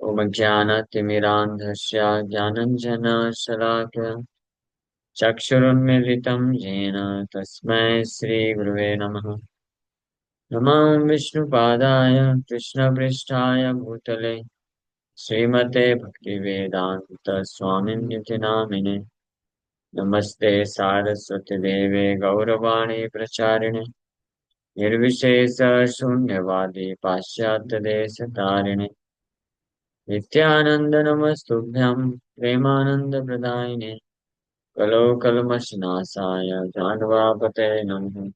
ॐ ज्ञानतिमिरान्धस्य ज्ञानञ्जनशलाकया चक्षुरुन्मीलितं येन तस्मै श्रीगुरुवे नमः। नमो विष्णुपादाय कृष्णपृष्ठाय भूतले श्रीमते भक्तिवेदान्त स्वामिन्युति नामिने। नमस्ते सारस्वती देवे गौरवाणी प्रचारिणे निर्विशेष शून्यवादी पाश्चात्यदेशतारिणे नित्यानंद नमस्तुभ्यं प्रेमानंदप्रदायिने कलोकलमशनासाय जानवापते नमः।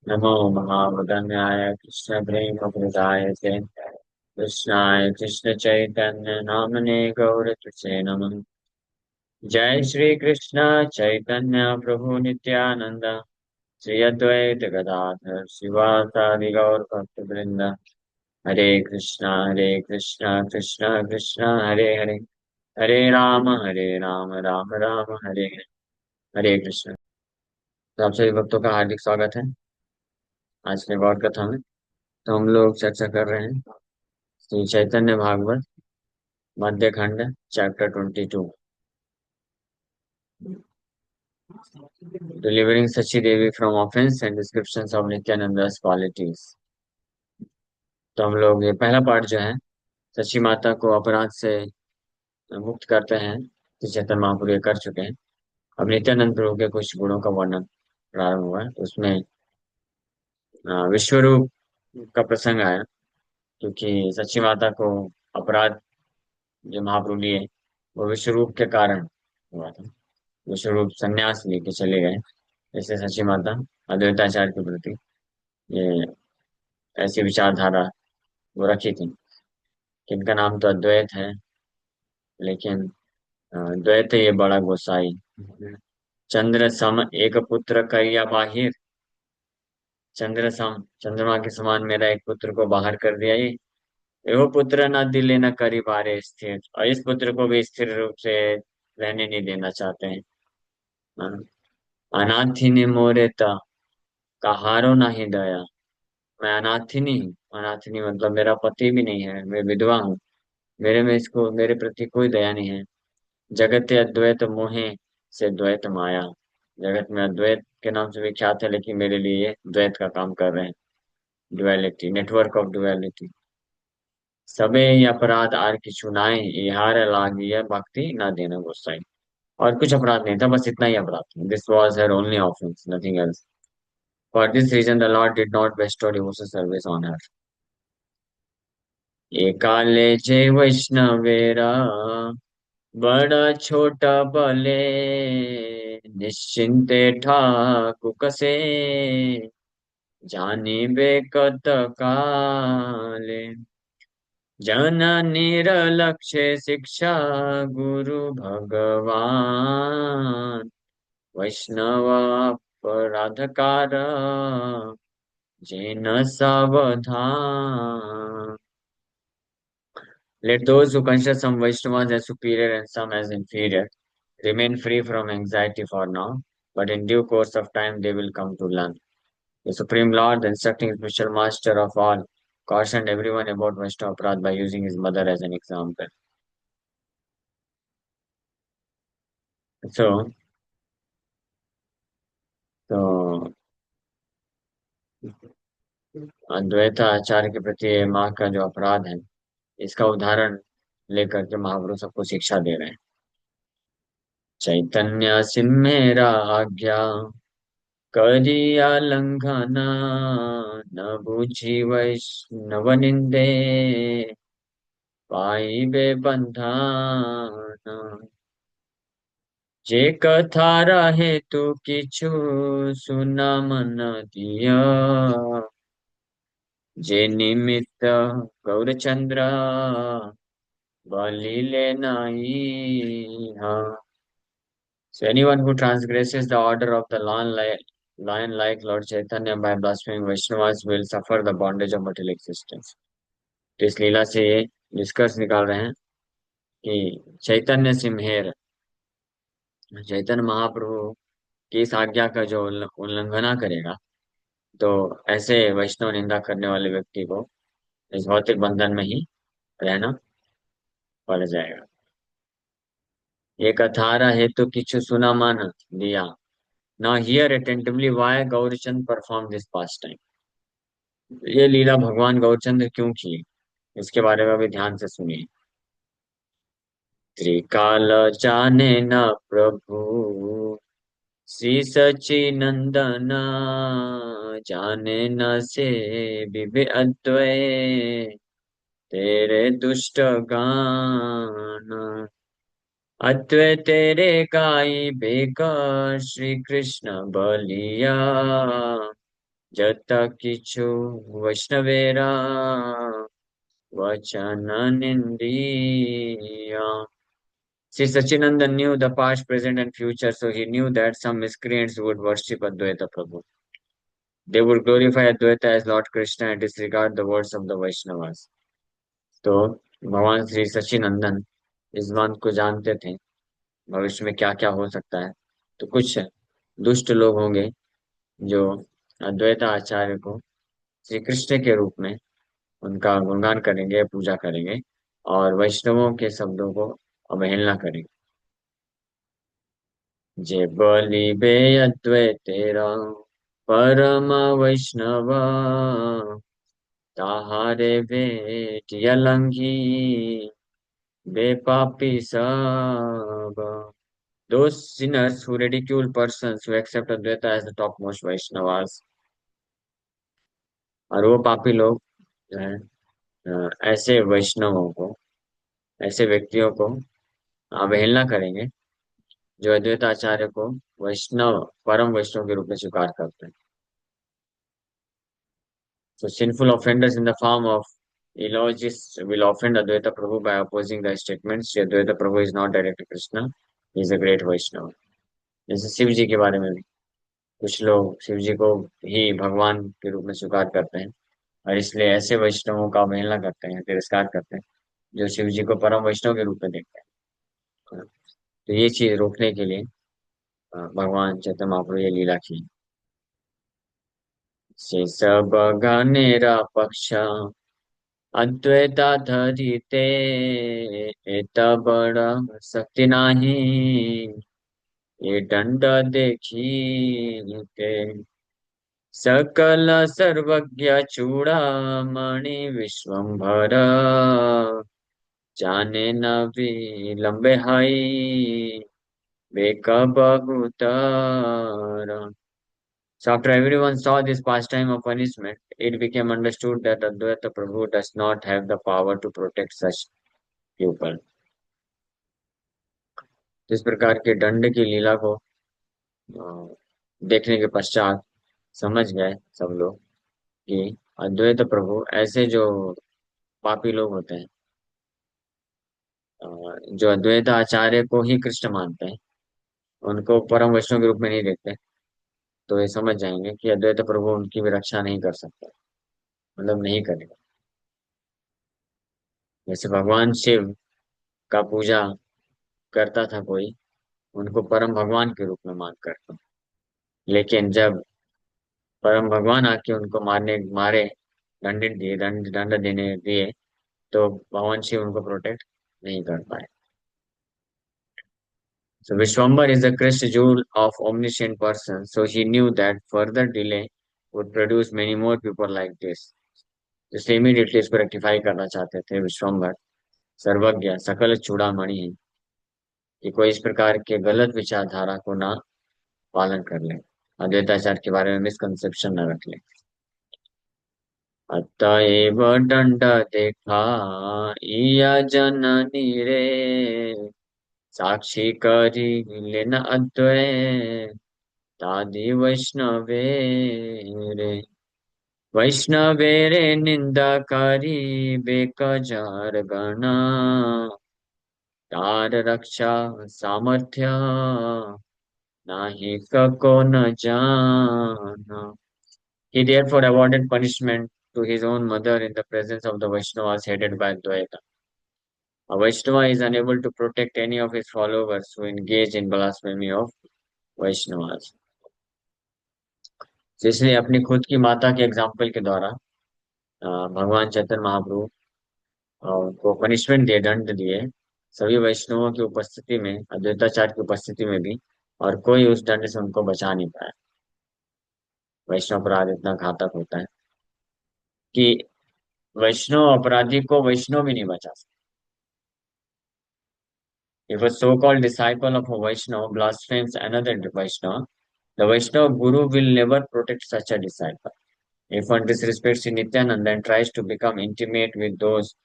नमो महावदन्याय कृष्णप्रेमप्रदायते कृष्णाय कृष्णचैतन्य नामने गौरतुसे नमः। जय श्री कृष्ण चैतन्य प्रभु नित्यानंद श्री अद्वैत गदाधर शिवासादि गौर भक्तवृंद। हरे कृष्णा कृष्णा कृष्णा हरे हरे हरे राम राम राम हरे हरे। हरे कृष्ण। तो आप सभी भक्तों का हार्दिक स्वागत है आज के गौर कथा में। तो हम लोग चर्चा कर रहे हैं Shri Chaitanya Bhagavat Madhya Khand chapter 22 delivering Sachi Devi from offence and descriptions of Nityananda's qualities. तो हम लोग ये पहला पार्ट जो है सची माता को अपराध से मुक्त करते हैं तो चैतन्य महाप्रभु ये कर चुके हैं। अब नित्यानंद प्रभु के कुछ गुणों का वर्णन प्रारंभ हुआ है। उसमें विश्वरूप का प्रसंग आया क्योंकि सच्ची माता को अपराध जो महाप्रभु लिए वो विश्वरूप के कारण हुआ था। विश्वरूप संन्यास लेके चले गए। जैसे सच्ची माता अद्वैताचार्य के प्रति ये ऐसी विचारधारा वो रखी थी कि इनका नाम तो अद्वैत है लेकिन द्वैत ये बड़ा गोसाई। चंद्र सम एक पुत्र करिया बाहिर। चंद्र सम चंद्रमा के समान मेरा एक पुत्र को बाहर कर दिया ये। वो पुत्र न दिले न करी बारे स्थिर। और इस पुत्र को भी स्थिर रूप से रहने नहीं देना चाहते हैं। हाँ। अनाथी ने मोरे ता कहारो ना ही दया। मैं अनाथिनी हूँ। अनाथिनी मतलब मेरा पति भी नहीं है, मैं विधवा हूँ। मेरे में इसको मेरे प्रति कोई दया नहीं है। जगत अद्वैत मोहे से द्वैत माया। जगत में अद्वैत के नाम से विख्यात है लेकिन मेरे लिए ये द्वैत का काम कर रहे हैं। Duality network of duality. सबे ये अपराध आर की चुनाए इहार लागिय भक्ति ना देना गोसाई। और कुछ अपराध नहीं था, बस इतना ही अपराध था। This was her only offence, nothing else. For this reason the Lord did not bestow devotional service on her. एकाले जे वैष्णवेरा बड़ा छोटा भले निश्चिंते ठाकु कसे जानी बेकत काले। जननी लक्ष्य शिक्षा गुरु भगवान वैष्णव अपराधकार जिन सावधान। Let those who consider some Vaishnavas as superior and some as inferior remain free from anxiety for now, but in due course of time they will come to learn. The Supreme Lord, the instructing spiritual master of all, cautioned everyone about Vaishnava Aparadh by using his mother as an example. So, तो अद्वैत आचार्य के प्रति माँ का जो अपराध है इसका उदाहरण लेकर के महाप्रभु सबको शिक्षा दे रहे हैं। चैतन्य सिम्मेरा आज्ञा करिया लंघना न बूझी वैष्णव निंदे पाइबे बंधन। जे कथा रहे तू किछु सुन मन दिया जे निमित्त गौरचंद्र बलिले नहीं। हाँ। So anyone who transgresses the order of the lion like Lord Chaitanya by blaspheming Vaishnavas will suffer the bondage of material existence. तो इस लीला से ये निष्कर्ष निकाल रहे हैं कि चैतन्य सिम्हेर चैतन्य महाप्रभु की इस आज्ञा का जो उल्लंघना करेगा तो ऐसे वैष्णव निंदा करने वाले व्यक्ति को इस भौतिक बंधन में ही रहना पड़ जाएगा। एक अथारा है तो किछु सुना मान दिया। Now hear attentively why Gaurachand performed this pastime. ये लीला भगवान गौरचंद्र क्यों की, इसके बारे में भी ध्यान से सुनिए। त्रिकाल जाने न प्रभु श्री सचिनंदन, जाने न से विभि अद्वै तेरे दुष्ट गान। अद्वै तेरे गाई बेकर श्री कृष्ण बलिया, जता किछु वैष्णवेरा वचन निंदिया। See, Sachinandan knew the past, present, and future, so he knew that some miscreants would worship Advaita Prabhu. They would glorify Advaita as Lord Krishna and disregard the words of the Vaishnavas. तो भगवान श्री सच्चिनंदन इस बात को जानते थे, भविष्य में क्या क्या हो सकता है। तो कुछ दुष्ट लोग होंगे जो अद्वैत आचार्य को श्री कृष्ण के रूप में उनका गुणगान करेंगे, पूजा करेंगे और वैष्णवों के शब्दों को अवहेलना करेंगे। जे बलि बे अद्वैतेरा परम वैष्णव, ताहारे भेटिया लंघी बे पापी सब। Those sinners who ridicule persons who accept Advaita as the topmost Vaishnavas, और वो पापी लोग जो है ऐसे वैष्णवों को, ऐसे व्यक्तियों को अवहेलना करेंगे जो अद्वैत आचार्य को वैष्णव, परम वैष्णव के रूप में स्वीकार करते हैं। So sinful offenders in the form of eulogists will offend Advaita Prabhu by opposing the statements कि Advaita Prabhu is not directly Krishna, he is a great Vaishnava. जैसे शिव जी के बारे में भी कुछ लोग शिव जी को ही भगवान के रूप में स्वीकार करते हैं और इसलिए ऐसे वैष्णवों का अवहेलना करते हैं, तिरस्कार करते हैं जो शिव जी को परम वैष्णव के रूप में देखते हैं। तो ये चीज रोकने के लिए भगवान चैतन्य महाप्रभु ये लीला की। से सब गनेरा पक्ष अद्वैता धरिते, एत बड़ शक्ति नाही ये दंड देखीते। सकल सर्वज्ञ चूड़ामणि विश्वम्भर, जाने न विलंबे हई बेक बहुत। So after everyone saw this pastime of punishment, it became understood that Advaita Prabhu does not have the power to protect such people. इस प्रकार के दंड की लीला को अ, देखने के पश्चात समझ गए सब लोग कि अद्वैत प्रभु ऐसे जो पापी लोग होते हैं, अ, जो अद्वैत आचार्य को ही कृष्ण मानते हैं, उनको परम वैष्णव के रूप में नहीं देखते, तो ये समझ जाएंगे कि अद्वैत प्रभु उनकी भी रक्षा नहीं कर सकता, मतलब नहीं करेगा। जैसे भगवान शिव का पूजा करता था कोई, उनको परम भगवान के रूप में मान करता, लेकिन जब परम भगवान आके उनको मारे, दंडित दिए, दंड देने दिए, तो भगवान शिव उनको प्रोटेक्ट नहीं कर पाए। So Vishwambar is the crest jewel of omniscient person, so he knew that further delay would produce many more people like this. जिससे इमीडिएटली इसको रेक्टिफाई करना चाहते थे विश्वम्भर सर्वज्ञ सकल चूड़ामणि है कि कोई इस प्रकार के गलत विचारधारा को ना पालन कर ले, अद्वैताचार के बारे में मिसकंसेप्शन न रख ले। अतएव दंड देखा या जननी रे, साक्षी करी लेन अद्वै तादि वैष्णवे रे। वैष्णवे रे निंदा करी बेक जार गणा, तार रक्षा सामर्थ्य नाही सको न जाना। He therefore awarded punishment to his own mother in the presence of the Vaishnavas headed by Dvaita. A Vaishnava is unable to protect any of his followers who engage in blasphemy of Vaishnavas. इसलिए अपनी खुद की माता के example के द्वारा भगवान चैतन्य महाप्रभु और उनको पनिशमेंट दिए, दंड दिए सभी वैष्णवों की उपस्थिति में, अद्वैताचार्य की उपस्थिति में भी। और कोई उस दंड से उनको बचा नहीं पाया। वैष्णव अपराध इतना घातक होता है कि वैष्णव अपराधी को वैष्णव भी नहीं बचा सकता। If a so-called disciple of a Vaishnava blasphemes another Vaishnava, the Vaishnava guru will never protect such a disciple. If one disrespects Nityananda and tries to become intimate with those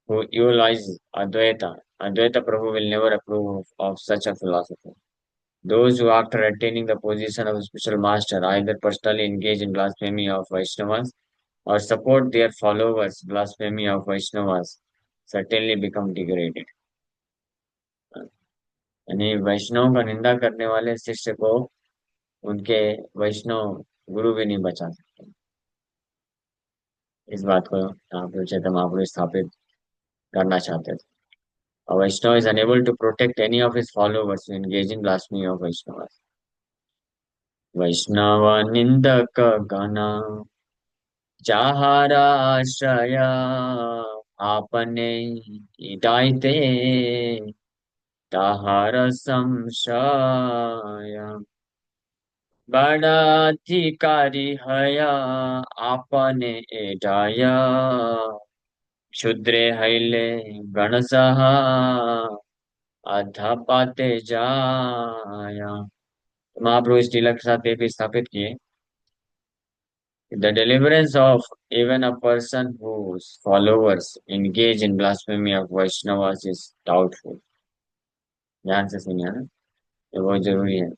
who eulogize Advaita, Advaita Prabhu will never approve of such a philosophy. Those who, after attaining the position of a spiritual master, either personally engage in blasphemy of Vaishnavas or support their followers' blasphemy of Vaishnavas, certainly become degraded. यानी वैष्णव का निंदा करने वाले शिष्य को उनके वैष्णव गुरु भी नहीं बचा सकते। इस बात को यहाँ पे चैतन्य महाप्रभु स्थापित करना चाहते थे। A Vaishnava is unable to protect any of his followers who engage in blasphemy of Vaishnavas. वैष्णव निंदक गण जाहारा आश्रय आपने इदायते ताहार संशय बड़ा अधिकारी हया आपने एडाया क्षुद्रे हैले गणसहा अधपाते जाया। महाप्रभु इस तिलक के साथ ये भी स्थापित किए, the deliverance of even a person whose followers engage in blasphemy of Vaishnavas is doubtful। ध्यान से सुनिए ना, ये बहुत जरूरी है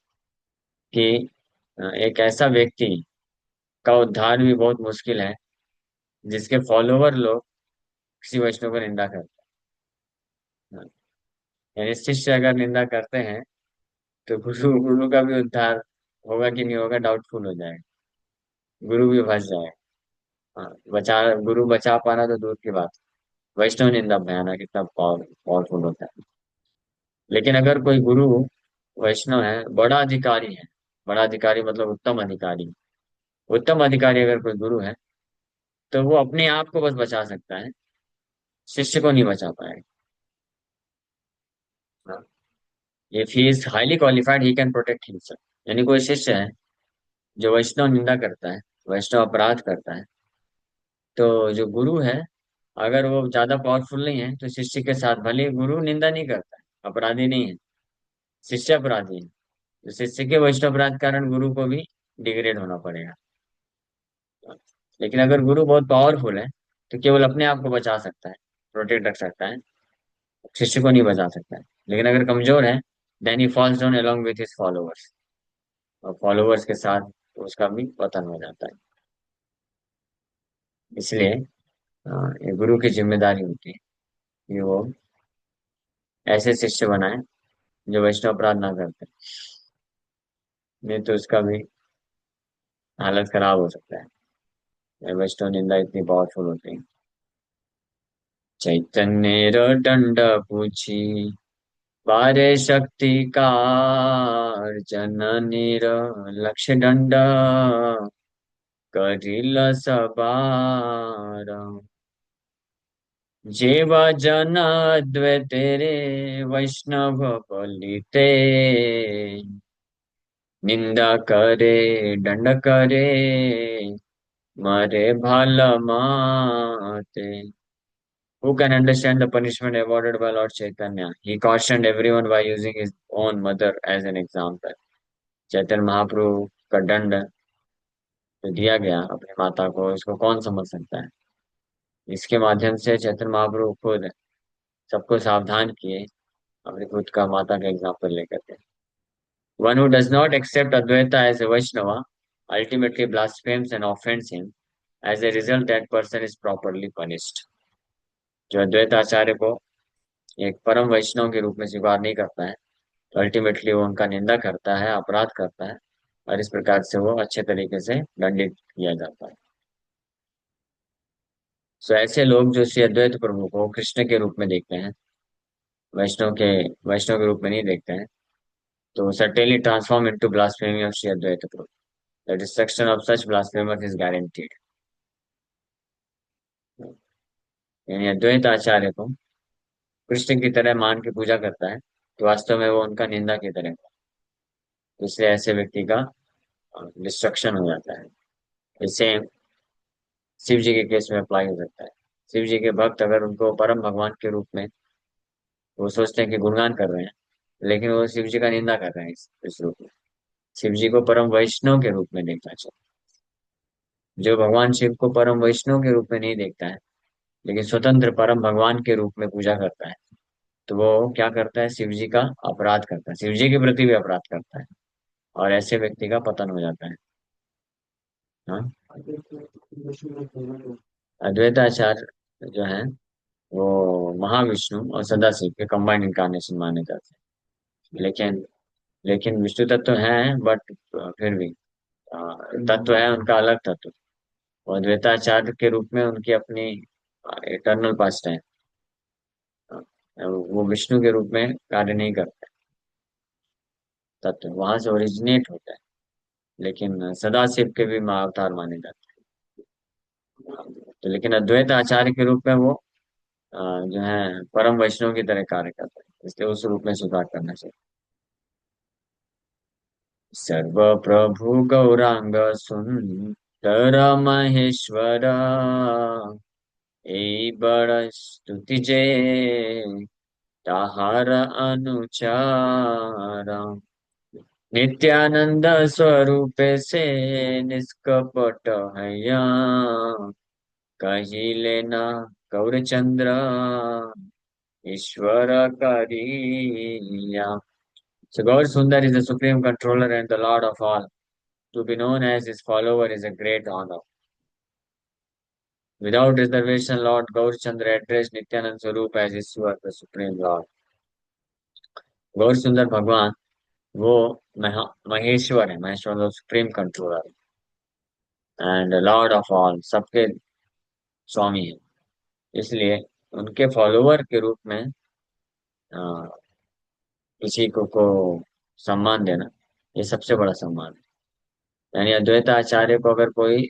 कि एक ऐसा व्यक्ति का उद्धार भी बहुत मुश्किल है जिसके फॉलोवर लोग किसी वैष्णव को निंदा करते हैं। यानी शिष्य अगर निंदा करते हैं तो गुरु गुरु का भी उद्धार होगा कि नहीं होगा, डाउटफुल हो जाएगा। गुरु भी फंस जाएगा। हाँ, गुरु बचा पाना तो दूर की बात। वैष्णव निंदा भयानक इतना पावरफुल होता है। लेकिन अगर कोई गुरु वैष्णव है, बड़ा अधिकारी है, बड़ा अधिकारी मतलब उत्तम अधिकारी, उत्तम अधिकारी अगर कोई गुरु है तो वो अपने आप को बस बचा सकता है, शिष्य को नहीं बचा पाएगा। If he is highly qualified he can protect himself. यानी कोई शिष्य है जो वैष्णव निंदा करता है, वैष्णव अपराध करता है, तो जो गुरु है अगर वो ज्यादा पावरफुल नहीं है तो शिष्य के साथ, भले ही गुरु निंदा नहीं करता है, अपराधी नहीं है, शिष्य अपराधी है, तो शिष्य के वैष्णव अपराध के कारण गुरु को भी डिग्रेड होना पड़ेगा। लेकिन अगर गुरु बहुत पावरफुल है तो केवल अपने आप को बचा सकता है, प्रोटेक्ट रख सकता है, शिष्य को नहीं बचा सकता है। लेकिन अगर कमजोर है then he falls down along with his followers, और फॉलोअर्स के साथ उसका भी पतन हो जाता है। इसलिए ये गुरु की जिम्मेदारी होती है कि वो ऐसे शिष्य बनाए जो वैष्णव अपराध ना करते, नहीं तो उसका भी हालत खराब हो सकता है। ये वैष्णव निंदा इतनी पावरफुल होती है। चैतन्य दंड पूछी बारे शक्ति जननीर लक्ष्य दंड करिल सबार जेव जन तेरे वैष्णव बलिते निंदा करे दंड करे मरे भल माते। Who can understand the punishment awarded by Lord Chaitanya? He cautioned everyone by using his own mother as an example। Chaitanya Mahaprabhu का दंड जो दिया गया अपनी माता को, इसको कौन समझ सकता है। इसके माध्यम से चैतन्य महाप्रभु खुद सबको सावधान किए, अपनी खुद का माता का एग्जाम्पल लेकर के। One who does not accept Advaita as a Vaishnava ultimately blasphemes and offends him। As a result, that person is properly punished। जो अद्वैत आचार्य को एक परम वैष्णव के रूप में स्वीकार नहीं करता है तो अल्टीमेटली वो उनका निंदा करता है, अपराध करता है, और इस प्रकार से वो अच्छे तरीके से दंडित किया जाता है। सो ऐसे लोग जो श्री अद्वैत प्रभु को कृष्ण के रूप में देखते हैं, वैष्णव के वैष्णव के रूप में नहीं देखते हैं, तो certainly transform into blasphemy of Sri Advaita Prabhu। The destruction of such blasphemers is guaranteed। यानी अद्वैत आचार्य को कृष्ण की तरह मान के पूजा करता है, तो वास्तव में वो उनका निंदा की तरह है। तो इसलिए ऐसे व्यक्ति का डिस्ट्रक्शन हो जाता है। इससे शिव जी के केस में अप्लाई हो सकता है। शिव जी के भक्त अगर उनको परम भगवान के रूप में, वो सोचते हैं कि गुणगान कर रहे हैं, लेकिन वो शिव जी का निंदा कर रहे हैं इस रूप में। शिव जी को परम वैष्णव के रूप में देखना चाहिए। जो भगवान शिव को परम वैष्णव के रूप में नहीं देखता है, लेकिन स्वतंत्र परम भगवान के रूप में पूजा करता है, तो वो क्या करता है, शिव जी का अपराध करता है, शिव जी के प्रति भी अपराध करता है। और ऐसे व्यक्ति का पतन हो जाता है। हाँ। अद्वैताचार्य जो है वो महाविष्णु और सदाशिव के कंबाइंड इनकारनेशन माने जाते हैं। लेकिन विष्णु तत्व है, बट फिर भी तत्व है उनका अलग तत्व। और अद्वैताचार्य के रूप में उनकी अपनी इटर्नल पास्ट है। वो विष्णु के रूप में कार्य नहीं करते। तत्व वहां से ओरिजिनेट होता है, लेकिन सदाशिव के भी अवतार माने जाते हैं। तो लेकिन अद्वैत आचार्य के रूप में वो जो है परम वैष्णव की तरह कार्य करते हैं, इसलिए उस रूप में स्वीकार करना चाहिए। सर्व प्रभु गौरांग सुंदर महेश्वर, ए बड़ स्तुति जय ताहार अनुचार। नित्यानंद स्वरूप से निष्कपट हैया, कही लेना गौरचंद्र ईश्वर करिया। So God Sundar is the supreme controller and the Lord of all. To be known as his follower is a great honor. Without reservation, Lord Gaurchandra addressed Nityanand Swarup as Ishwar, the supreme Lord. गौर सुंदर भगवान वो महेश्वर है, Maheshwar supreme controller and Lord of all, सबके स्वामी है। इसलिए उनके follower के रूप में अ, किसी को सम्मान देना, ये सबसे बड़ा सम्मान है। यानी अद्वैत आचार्य को अगर कोई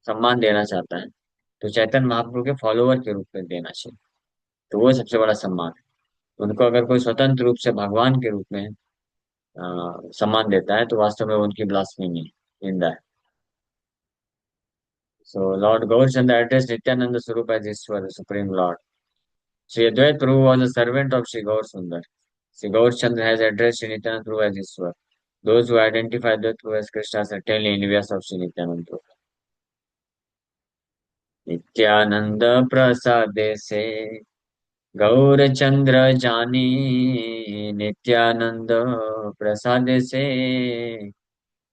सम्मान देना चाहता है, तो चैतन्य महाप्रभु के फॉलोवर के रूप में देना चाहिए। तो वो सबसे बड़ा सम्मान है। उनको अगर कोई स्वतंत्र रूप से भगवान के रूप में सम्मान देता है, तो वास्तव में वो उनकी ब्लास्फेमी है, निंदा है। So Lord Gaurchanda addressed Nityananda Swarup as Ishwar, the Supreme Lord. Sri Advait Prabhu was a servant of Sri Gaur Sundar. Sri Gaurchanda has addressed Sri Nityananda Prabhu as Ishwar. Those who identify Advait Prabhu as Krishna are certainly envious of Sri Nityananda Prabhu. Nityanand प्रसाद से गौर चंद्र जानी, नित्यानंद प्रसाद से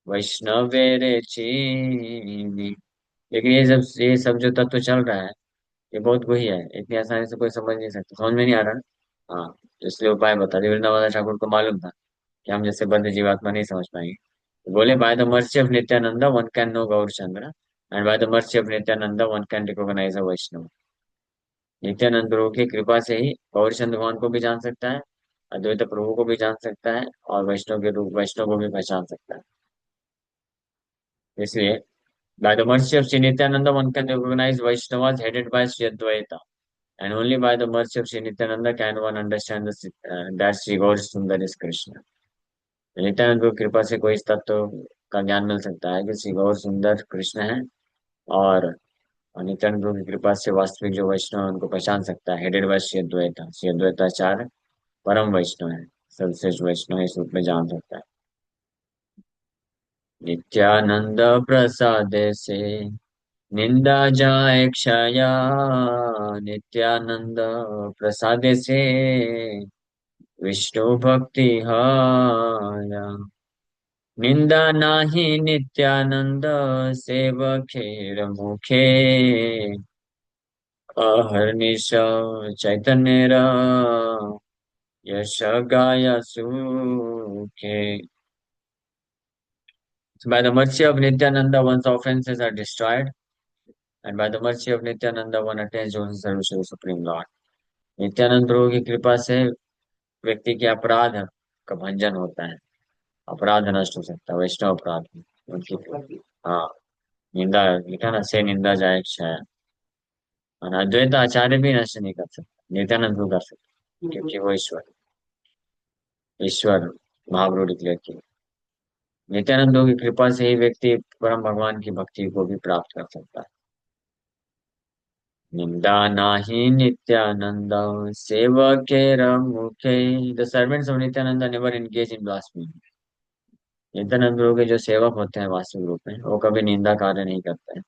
वैष्णवेरे चीनी। लेकिन ये सब जो तत्व चल रहा है, ये बहुत वही है, इतनी आसानी से कोई समझ नहीं सकता, समझ में नहीं आ रहा ना। हाँ, तो इसलिए उपाय बता दिए। वृंदावन ठाकुर को मालूम था कि हम जैसे बद्ध जीवात्मा नहीं समझ पाएंगे, तो बोले by the mercy of Nityananda one can know Gaur Chandra, and by the mercy of Nityananda one can recognise a Vaishnava. Nityananda Prabhu की कृपा से ही गौर चंद्र भगवान को भी जान सकता है, अद्वैत प्रभु को भी जान सकता है, और वैष्णव के रूप वैष्णव को भी पहचान सकता है। इसलिए by the mercy of Sri Nityananda, one can recognize Vaishnavas headed by Sri Advaita. And only by the mercy of Sri Nityananda can one understand that Sri Gaur Sundar is Krishna. Nityanand को कृपा से कोई इस तत्व का ज्ञान मिल सकता है कि श्री गौर सुंदर कृष्ण है, और नित्यानंद प्रभु की कृपा से वास्तविक जो वैष्णव है उनको पहचान सकता है, हेडेड बाय श्री अद्वैताचार्य परम वैष्णव है, सर्वश्रेष्ठ वैष्णव है, इस रूप में जान सकता है। नित्यानंद प्रसाद से निंदा जाए क्षया, नित्यानंद प्रसाद से विष्णु भक्ति हाया। निंदा नाही नित्यानंद सेवखेर मुखे, अहर्निश चैतन्य यश गाय सुखे। By the mercy of Nityananda, one's offenses are destroyed, and by the mercy of Nityananda, one attains to service to the Supreme Lord. Nityanand Prabhu की कृपा से व्यक्ति के अपराध का भंजन होता है, अपराध नष्ट हो सकता है, वैष्णव अपराध उनकी। हाँ, निंदा लिखा ना, से निंदा जाए क्षय। और अद्वैत आचार्य भी नष्ट नहीं कर सकते, नित्यानंद को कर सकते क्योंकि वो ईश्वर, ईश्वर महाप्रभु डिक्लेयर किए। नित्यानंदों की कृपा से ही व्यक्ति परम भगवान की भक्ति को भी प्राप्त कर सकता है। निंदा नाही नित्यानंद सेवकेर मुखे, the servants of Nityananda never engage in blasphemy. Nityananda Prabhu के जो सेवक होते हैं वास्तविक रूप में, वो कभी निंदा कार्य नहीं करते हैं।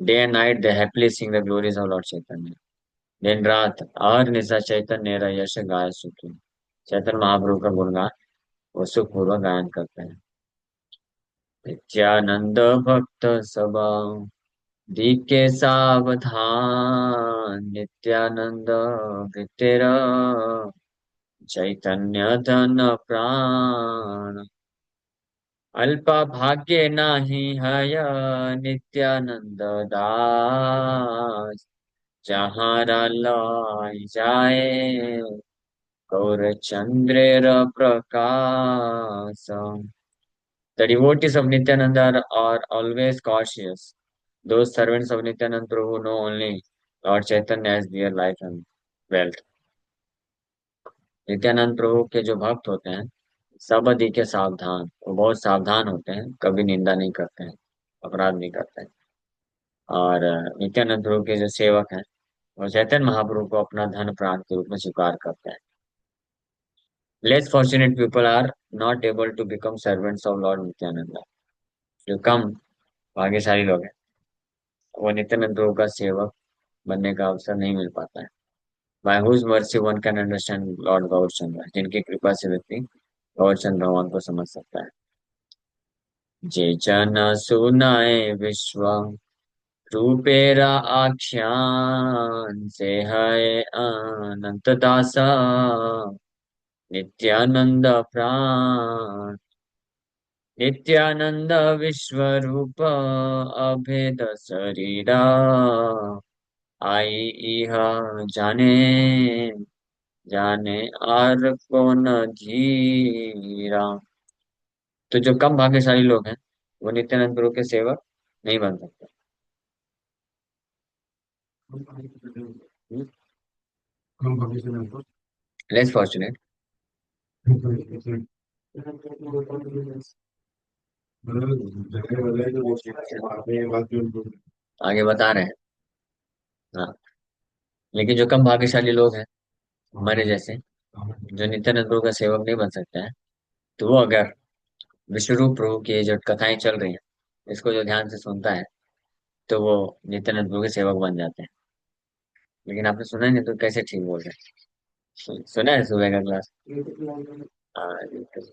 Day and night they happily sing the glories of Lord Chaitanya. दिन रात और निशा चैतन्य यश गाय सुखी। चैतन्य महाप्रभु का गुणगान वो सुखपूर्वक गायन करते हैं। नित्यानंद भक्त सभा के सावधान, नित्यानंद तेरा चैतन्य धन प्राण। अल्पा भाग्य नाही हय नित्यानंद दास, जहाँ लाई जाए गौर चंद्रेर प्रकाश। The devotees of Nityananda are always cautious. Those servants of Nityananda Prabhu know only Lord Chaitanya as their life and wealth. Nityanand Prabhu के जो भक्त होते हैं सब अधिक सावधान, वो बहुत सावधान होते हैं, कभी निंदा नहीं करते हैं, अपराध नहीं करते हैं। और नित्यानंद प्रभु के जो सेवक हैं वो चैतन्य महाप्रभु को अपना धन प्राण के रूप में स्वीकार करते हैं। Less fortunate people are not able to become servants of lord Nityananda. जो कम भाग्यशाली लोग हैं वो नित्यानंद प्रभु का सेवक बनने का अवसर नहीं मिल पाता है। By whose mercy one can understand lord Gaurachandra, जिनकी कृपा से व्यक्ति गौरचंद्र भगवान को समझ सकता है। जे जन सुनाए विश्व रूपेरा आख्यान, से है अनंत दासा नित्यानंद प्राण। नित्यानंद विश्व रूप अभेद शरीरा, आई इह जाने जाने आर कौन धीरा। तो जो कम भाग्यशाली लोग हैं वो नित्यानंद प्रभु के सेवक नहीं बन सकते। Less fortunate. आगे बता रहे हैं। हाँ, लेकिन जो कम भाग्यशाली लोग हैं हमारे जैसे, जो नित्यानंद प्रभु का सेवक नहीं बन सकते हैं, तो वो अगर विश्वरूप प्रभु की जो कथाएं चल रही हैं इसको जो ध्यान से सुनता है तो वो नित्यानंद प्रभु के सेवक बन जाते हैं। लेकिन आपने सुना नहीं तो कैसे ठीक बोल रहे हैं? सुना है सुबह का क्लास? हाँ, बिल्कुल।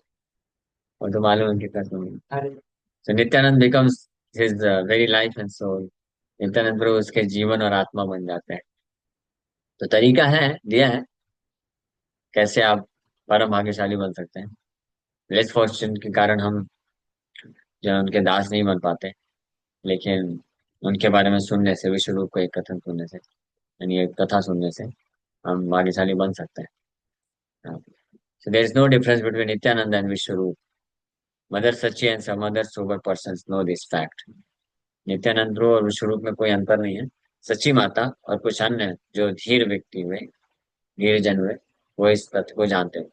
और तो मालूम है कितना सुना। So Nityanand becomes his very life and soul. Nityanand प्रभु उसके जीवन और आत्मा बन जाते हैं। तो तरीका है, दिया है कैसे आप परम भाग्यशाली बन सकते हैं। लेस फॉर्चून के कारण हम जो है उनके दास नहीं बन पाते, लेकिन उनके बारे में सुनने से, विश्व रूप को एक कथन सुनने से, यानी एक कथा सुनने से हम भाग्यशाली बन सकते हैं। So there is no difference between Nityananda and Vishwarup. Mother Sachi and some other sober persons know this fact. Nityanand ध्रुव और विश्वरूप में कोई अंतर नहीं है। सच्ची माता और कुछ अन्य जो धीर व्यक्ति हुए, धीर जन हुए, वो इस तथ्य को जानते हैं।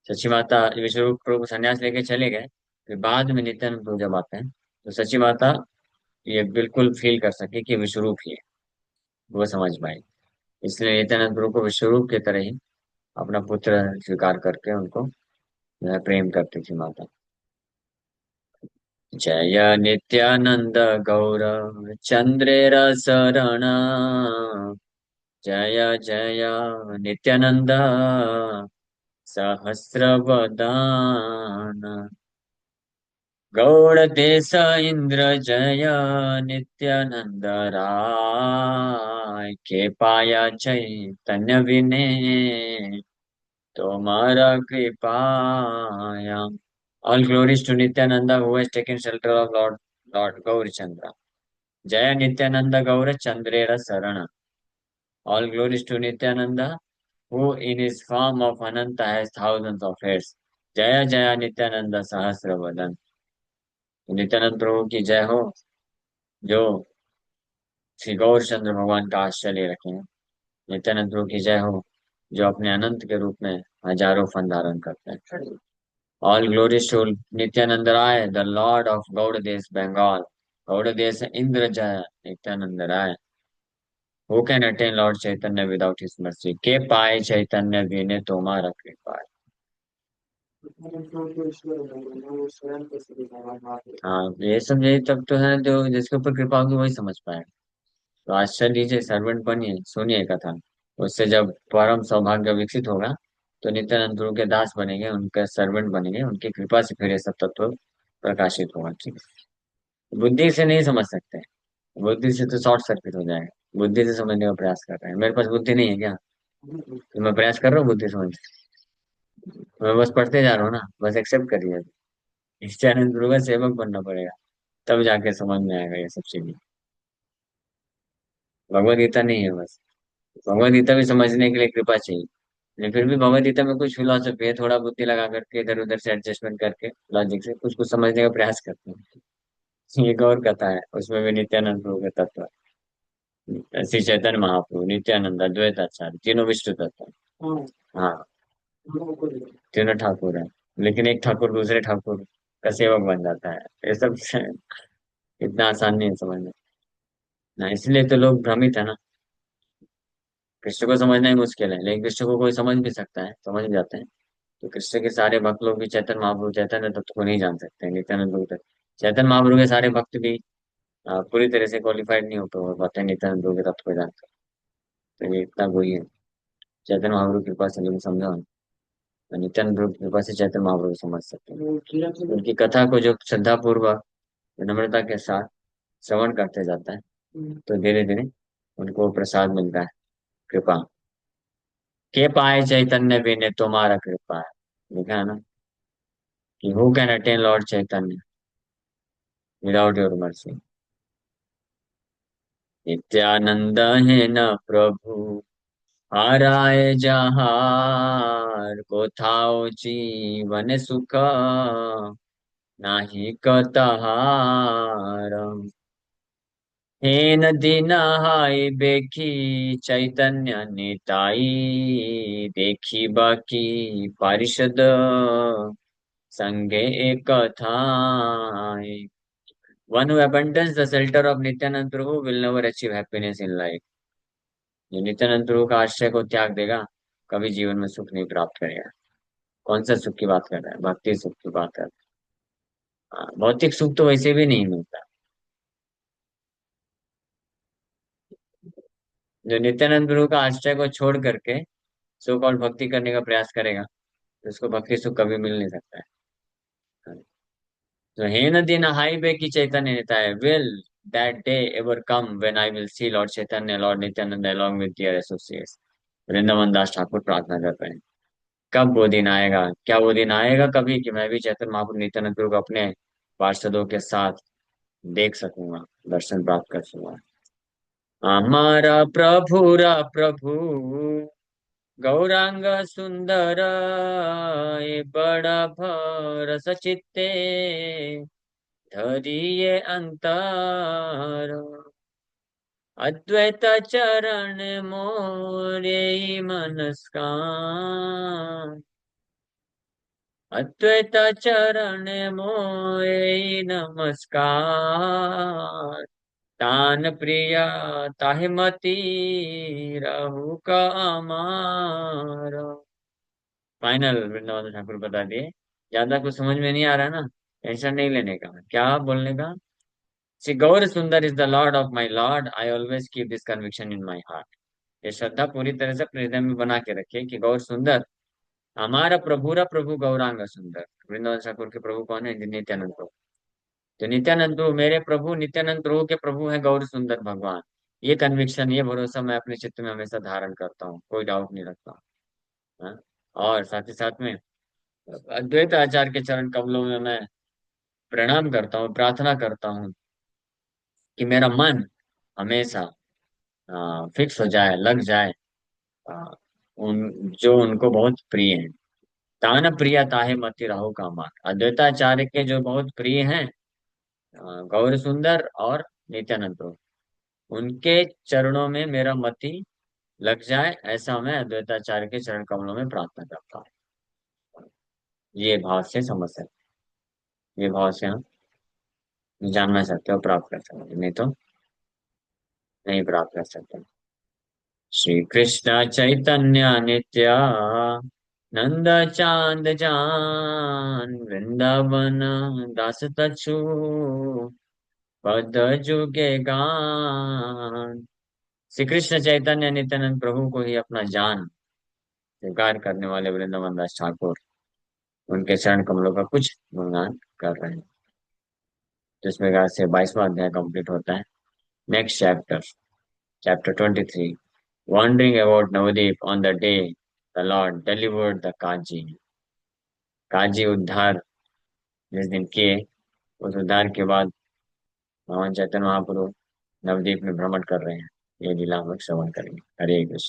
सच्ची माता विश्वरूप प्रभु संन्यास लेके चले गए, फिर बाद में नित्यानंद प्रभु जब आते हैं तो सच्ची माता ये बिल्कुल फील कर सके कि विश्वरूप ही है, वो समझ पाए। इसलिए नित्यानंद प्रभु को विश्वरूप की तरह ही अपना पुत्र स्वीकार करके उनको जो है प्रेम करती थी माता। जय नित्यानंद गौर चंद्रेर शरण, जय जय नित्यानंद सहस्रवदन। गौड़ देश इंद्र जय नित्यानंद राय, के पाया चैतन्य विने तुम्हारा कृपाया। All glories to Nityananda who has taken shelter of Lord Gaurachandra. Jaya Nityananda Gaura Chandrera Sarana. All glories to Nityananda who in his form of Ananta has thousands of heads. Jaya Jaya Nityananda Sahasravadan. Nityanand Prabhu की जय हो, जो श्री गौर चंद्र भगवान का आश्चर्य रखें। नित्यानंद प्रभु की जय हो, जो अपने अनंत के रूप में हजारों फन धारण करते हैं। All glories to Nityananda Rai, the Lord of Gaud Desh Bengal. Gaud Desh इंद्र जय Nityananda Rai. Who can attain Lord Chaitanya without his mercy, के पाए चैतन्य बिने तोमार कृपा। हाँ, ये सब यही तब तो है जो जिसके ऊपर कृपा होगी वही समझ पाएगा। तो आश्चर्य लीजिए, सर्वेंट बनिए, सुनिए कथा। उससे जब परम सौभाग्य विकसित होगा तो नित्यानंद गुरु के दास बनेंगे, उनके सर्वेंट बनेंगे, उनकी कृपा से फिर ये सब तत्व प्रकाशित होगा। ठीक है? बुद्धि से नहीं समझ सकते, बुद्धि से तो शॉर्ट सर्किट हो जाएगा। बुद्धि से समझने का प्रयास कर रहे हैं, मेरे पास बुद्धि नहीं है क्या? तो मैं प्रयास कर रहा हूँ बुद्धि समझ। मैं बस पढ़ते जा रहा हूँ ना, बस एक्सेप्ट करिए। नित्यानंद गुरु का सेवक बनना पड़ेगा, तब जाके समझ में आएगा ये सब चीजें। भगवत गीता नहीं है बस, भगवत गीता भी समझने के लिए कृपा चाहिए। लेकिन फिर भी भगवत गीता में कुछ फिलोसफी है, थोड़ा बुद्धि लगा करके इधर उधर से एडजस्टमेंट करके लॉजिक से कुछ कुछ समझने का प्रयास करते हैं। ये एक और कथा है, उसमें भी नित्यानंद प्रभु के तत्व, श्री चैतन्य महाप्रभु, नित्यानंद, अद्वैत आचार्य, तीनों विष्णु तत्व। हाँ, तीनों ठाकुर है, लेकिन एक ठाकुर दूसरे ठाकुर का सेवक बन जाता है। ये सब इतना आसान नहीं है समझना ना, इसलिए तो लोग भ्रमित है ना। कृष्ण को समझना ही मुश्किल है, लेकिन कृष्ण को कोई समझ भी सकता है, समझ जाते हैं। तो कृष्ण के सारे भक्त लोग भी चैतन्य महाप्रभु चैतन्य तत्व को नहीं जान सकते, नित्यानंद प्रभु तक। चैतन्य महाप्रभु के सारे भक्त भी पूरी तरह से क्वालिफाइड नहीं हो पाते नित्यानंद प्रभु के तत्व को जानकर। तो ये इतना वही है, चैतन्य महाप्रभु की कृपा से लेकिन समझा हम। तो नित्यानंद प्रभु की कृपा से चैतन्य महाप्रभु समझ सकते हैं। उनकी कथा को जो श्रद्धा पूर्वक विनम्रता के साथ श्रवण करते जाता है, तो धीरे धीरे उनको प्रसाद मिलता है, कृपा। के पाए चैतन्य बिने तुम्हारा कृपा है, लिखा है ना कि who can attain Lord Chaitanya without your mercy. Nityanand है न प्रभु हाराए जहार, को थाओ जीवन सुख नाही कतहार। हे नदी नहाई बेखी चैतन्य निताई, देखी बाकी पारिषद संगे एक Thai. One who abandons the shelter of Nityanand Prabhu will never achieve happiness in life. जो नित्यानंद प्रभु का आश्रय को त्याग देगा, कभी जीवन में सुख नहीं प्राप्त करेगा। कौन सा सुख की बात कर रहा है? भक्ति सुख की बात कर रहा है। भौतिक सुख तो वैसे भी नहीं मिलता। जो नित्यानंद प्रभु का आश्रय को छोड़ करके सो कॉल्ड भक्ति करने का प्रयास करेगा, तो उसको भक्ति सुख कभी मिल नहीं सकता है। तो हे नदी हाईवे की Chaitanya Nitai, will that day ever come when I will see Lord Chaitanya, Lord Nityananda along with their associates? Vrindavan Das Thakur प्रार्थना कर रहे हैं, कब वो दिन आएगा? क्या वो दिन आएगा कभी कि मैं भी चैतन्य महाप्रभु नित्यानंद प्रभु को अपने पार्षदों के साथ देख सकूंगा, दर्शन प्राप्त कर सकूंगा। हमारा प्रभुरा प्रभु गौरांग सुंदर, ये बड़ा भरस चित्ते धरिए अंतर। अद्वैत चरण मोरे मनस्कान, अद्वैत चरण मोरे नमस्कार। तान प्रिया ताहि मति रहु का अमार। फाइनल वृंदावन ठाकुर बता दिए। ज्यादा कुछ समझ में नहीं आ रहा ना, टेंशन नहीं लेने का, क्या बोलने का। श्री गौर सुंदर is the Lord of my lord, I always keep this conviction in my heart. ये श्रद्धा पूरी तरह से अपने हृदय में बना के रखिए कि गौर सुंदर हमारा प्रभुरा प्रभु गौरांग सुंदर। वृंदावन ठाकुर के प्रभु कौन है? नित्यानंद प्रभु। तो नित्यानंद प्रभु मेरे प्रभु, नित्यानंद प्रभु के प्रभु है गौर सुंदर भगवान। ये कन्विक्शन, ये भरोसा मैं अपने चित्त में हमेशा धारण करता हूँ, कोई डाउट नहीं रखता हूँ। हाँ? और साथ ही साथ में अद्वैत आचार्य के चरण कमलों में मैं प्रणाम करता हूँ, प्रार्थना करता हूँ कि मेरा मन हमेशा फिक्स हो जाए, लग जाए आ, उन जो उनको बहुत प्रिय है। तान प्रिय ताहे मति राहु का मान, अद्वैताचार्य के जो बहुत प्रिय हैं, गौर सुंदर और नित्यानंद प्रभु। उनके चरणों में मेरा मति लग जाए, ऐसा मैं अद्वैताचार्य के चरण कमलों में प्रार्थना करता हूँ। ये भाव से समझ सकते, ये भाव से हम जानना सकते हो, प्राप्त कर सकते हैं, नहीं तो नहीं प्राप्त कर सकते। श्री कृष्ण चैतन्य नित्य नंद चांद जान वृंदावन दास तछु पद जुगे गान। श्री कृष्ण चैतन्य नित्यानंद प्रभु को ही अपना जान स्वीकार करने वाले वृंदावन दास ठाकुर उनके चरण कमलों का कुछ गुणगान कर रहे हैं। जिसमें कहा से 22वां अध्याय कंप्लीट होता है। Next chapter, chapter 23, wandering about Navadip on the day the Lord delivered the Kaji। काजी उद्धार जिस दिन किए, उस उद्धार के बाद भगवान चैतन्य महाप्रभु नवद्वीप में भ्रमण कर रहे हैं। ये लीला हम लोग श्रवण करेंगे। हरे कृष्ण।